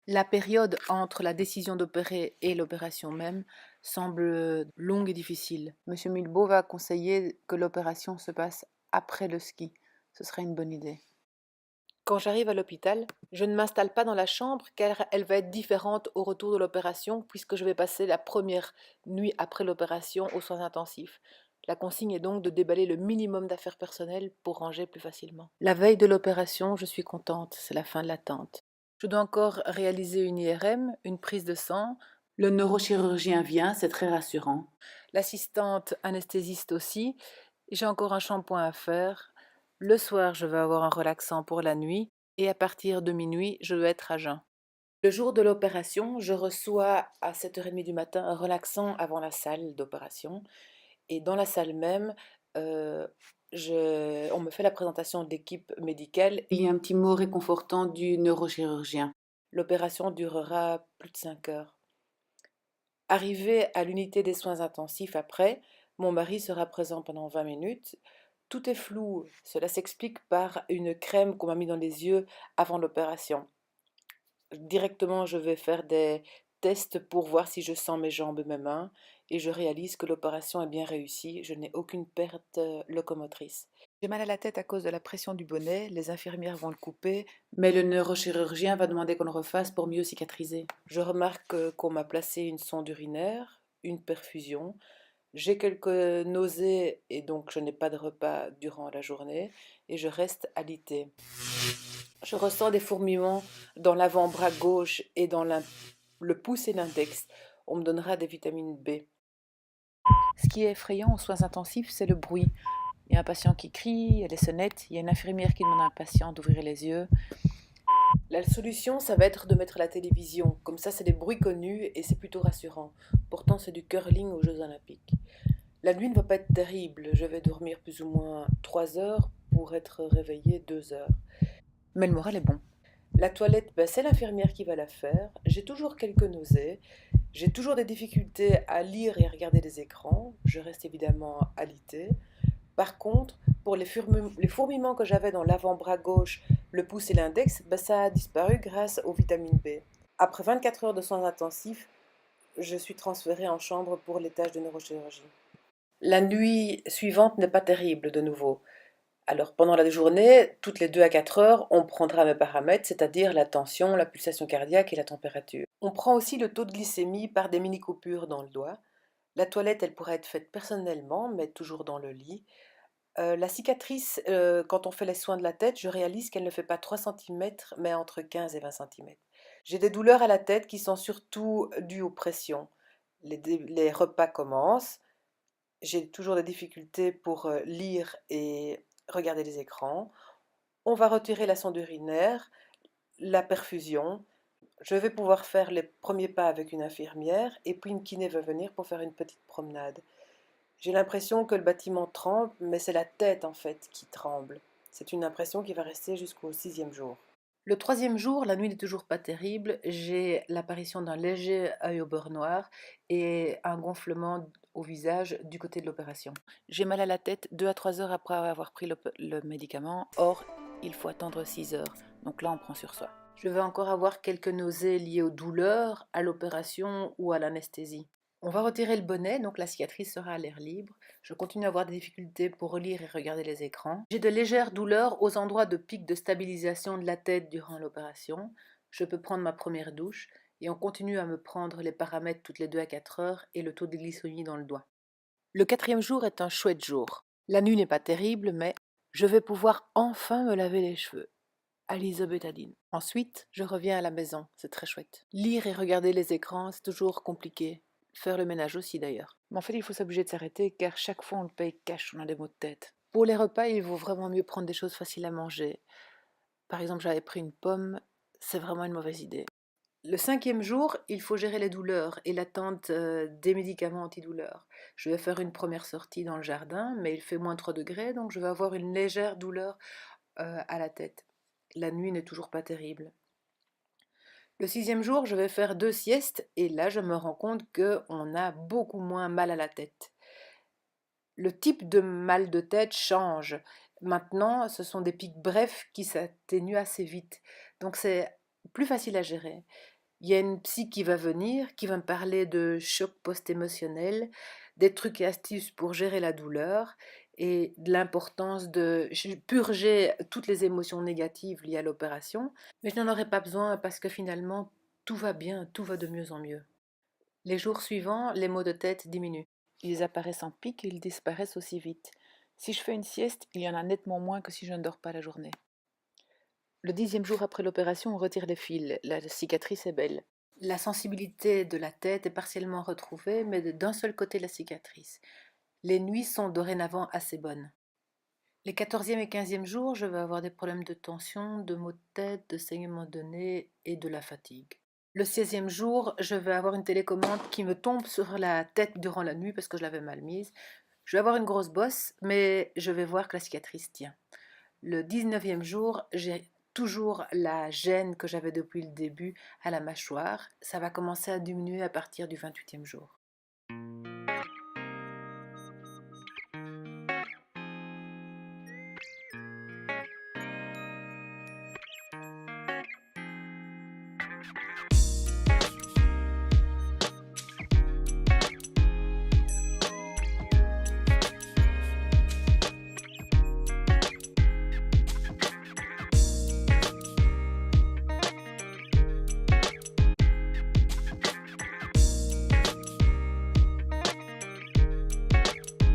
La période entre la décision d'opérer et l'opération même semble longue et difficile. Monsieur Milbaud va conseiller que l'opération se passe après le ski. Ce serait une bonne idée. Quand j'arrive à l'hôpital, je ne m'installe pas dans la chambre car elle va être différente au retour de l'opération puisque je vais passer la première nuit après l'opération aux soins intensifs. La consigne est donc de déballer le minimum d'affaires personnelles pour ranger plus facilement. La veille de l'opération, je suis contente, c'est la fin de l'attente. Je dois encore réaliser une IRM, une prise de sang. Le neurochirurgien vient, c'est très rassurant. L'assistante anesthésiste aussi. J'ai encore un shampoing à faire. Le soir, je vais avoir un relaxant pour la nuit. Et à partir de minuit, je dois être à jeun. Le jour de l'opération, je reçois à 7h30 du matin un relaxant avant la salle d'opération. Et dans la salle même, euh, on me fait la présentation de l'équipe médicale. Il y a un petit mot réconfortant du neurochirurgien. L'opération durera plus de 5 heures. Arrivé à l'unité des soins intensifs après, mon mari sera présent pendant 20 minutes. Tout est flou. Cela s'explique par une crème qu'on m'a mis dans les yeux avant l'opération. Directement, je vais faire des tests pour voir si je sens mes jambes et mes mains et je réalise que l'opération est bien réussie. Je n'ai aucune perte locomotrice. J'ai mal à la tête à cause de la pression du bonnet. Les infirmières vont le couper. Mais le neurochirurgien va demander qu'on le refasse pour mieux cicatriser. Je remarque qu'on m'a placé une sonde urinaire, une perfusion. J'ai quelques nausées et donc je n'ai pas de repas durant la journée et je reste alitée. Je ressens des fourmillements dans l'avant-bras gauche et dans le pouce et l'index. On me donnera des vitamines B. Ce qui est effrayant aux soins intensifs, c'est le bruit. Il y a un patient qui crie, il y a les sonnettes, il y a une infirmière qui demande à un patient d'ouvrir les yeux. La solution, ça va être de mettre la télévision. Comme ça, c'est des bruits connus et c'est plutôt rassurant. Pourtant, c'est du curling aux Jeux Olympiques. La nuit ne va pas être terrible. Je vais dormir plus ou moins 3 heures pour être réveillée 2 heures. Mais le moral est bon. La toilette, ben, c'est l'infirmière qui va la faire. J'ai toujours quelques nausées. J'ai toujours des difficultés à lire et à regarder les écrans. Je reste évidemment alitée. Par contre, pour les fourmillements que j'avais dans l'avant-bras gauche, le pouce et l'index, ben, ça a disparu grâce aux vitamines B. Après 24 heures de soins intensifs, je suis transférée en chambre pour les tâches de neurochirurgie. La nuit suivante n'est pas terrible de nouveau. Alors pendant la journée, toutes les 2 à 4 heures, on prendra mes paramètres, c'est-à-dire la tension, la pulsation cardiaque et la température. On prend aussi le taux de glycémie par des mini-coupures dans le doigt. La toilette, elle pourrait être faite personnellement, mais toujours dans le lit. La cicatrice, quand on fait les soins de la tête, je réalise qu'elle ne fait pas 3 centimètres, mais entre 15 et 20 centimètres. J'ai des douleurs à la tête qui sont surtout dues aux pressions. Les repas commencent, j'ai toujours des difficultés pour lire et regarder les écrans. On va retirer la sonde urinaire, la perfusion. Je vais pouvoir faire les premiers pas avec une infirmière et puis une kiné va venir pour faire une petite promenade. J'ai l'impression que le bâtiment tremble, mais c'est la tête en fait qui tremble. C'est une impression qui va rester jusqu'au 6e jour. Le 3e jour, la nuit n'est toujours pas terrible. J'ai l'apparition d'un léger œil au beurre noir et un gonflement au visage du côté de l'opération. J'ai mal à la tête 2 à 3 heures après avoir pris le médicament. Or, il faut attendre 6 heures. Donc là, on prend sur soi. Je vais encore avoir quelques nausées liées aux douleurs, à l'opération ou à l'anesthésie. On va retirer le bonnet, donc la cicatrice sera à l'air libre. Je continue à avoir des difficultés pour relire et regarder les écrans. J'ai de légères douleurs aux endroits de pic de stabilisation de la tête durant l'opération. Je peux prendre ma première douche et on continue à me prendre les paramètres toutes les 2 à 4 heures et le taux de glycémie dans le doigt. Le 4e jour est un chouette jour. La nuit n'est pas terrible, mais je vais pouvoir enfin me laver les cheveux. Alisa bétadine. Ensuite, je reviens à la maison, c'est très chouette. Lire et regarder les écrans, c'est toujours compliqué. Faire le ménage aussi d'ailleurs. Mais en fait, il faut s'obliger de s'arrêter car chaque fois on le paye cash, on a des maux de tête. Pour les repas, il vaut vraiment mieux prendre des choses faciles à manger. Par exemple, j'avais pris une pomme, c'est vraiment une mauvaise idée. Le 5e jour, il faut gérer les douleurs et l'attente des médicaments antidouleurs. Je vais faire une première sortie dans le jardin, mais il fait moins 3 degrés, donc je vais avoir une légère douleur à la tête. La nuit n'est toujours pas terrible. Le 6e jour, je vais faire 2 siestes et là, je me rends compte qu'on a beaucoup moins mal à la tête. Le type de mal de tête change. Maintenant, ce sont des pics brefs qui s'atténuent assez vite. Donc, c'est plus facile à gérer. Il y a une psy qui va venir, qui va me parler de choc post-émotionnel, des trucs et astuces pour gérer la douleur et de l'importance de purger toutes les émotions négatives liées à l'opération. Mais je n'en aurai pas besoin parce que finalement, tout va bien, tout va de mieux en mieux. Les jours suivants, les maux de tête diminuent. Ils apparaissent en pic et ils disparaissent aussi vite. Si je fais une sieste, il y en a nettement moins que si je ne dors pas la journée. Le 10e jour après l'opération, on retire les fils. La cicatrice est belle. La sensibilité de la tête est partiellement retrouvée, mais d'un seul côté de la cicatrice. Les nuits sont dorénavant assez bonnes. Les 14e et 15e jours, je vais avoir des problèmes de tension, de maux de tête, de saignement de nez et de la fatigue. Le 16e jour, je vais avoir une télécommande qui me tombe sur la tête durant la nuit parce que je l'avais mal mise. Je vais avoir une grosse bosse, mais je vais voir que la cicatrice tient. Le 19e jour, j'ai toujours la gêne que j'avais depuis le début à la mâchoire. Ça va commencer à diminuer à partir du 28e jour.